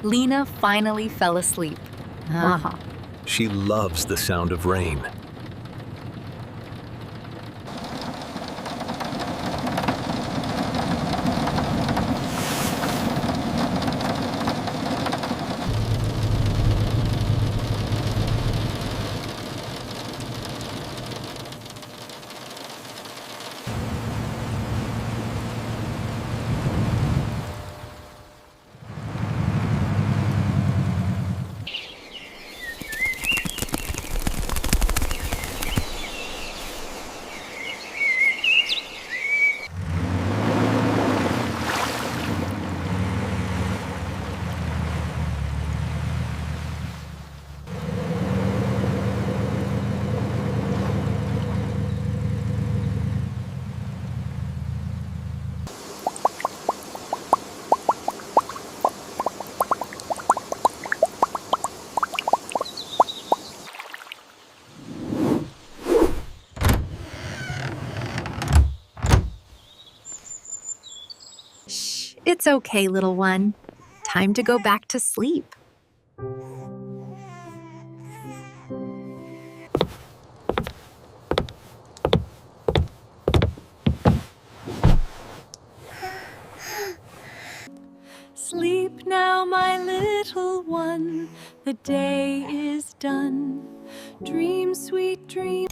Lena finally fell asleep. She loves the sound of rain. Shh, it's okay, little one. Time to go back to sleep. Sleep now, my little one. The day is done. Dream, sweet dream.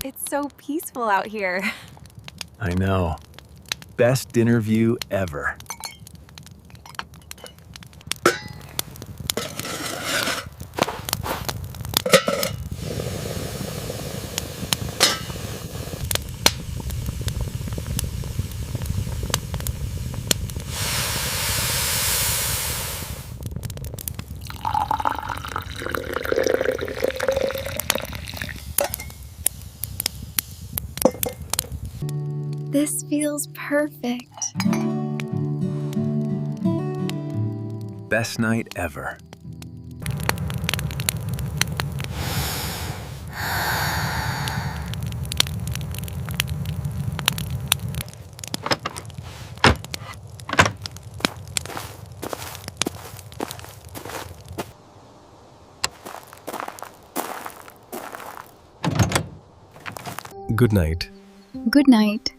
It's so peaceful out here. I know. Best dinner view ever. This feels perfect. Best night ever. Good night. Good night.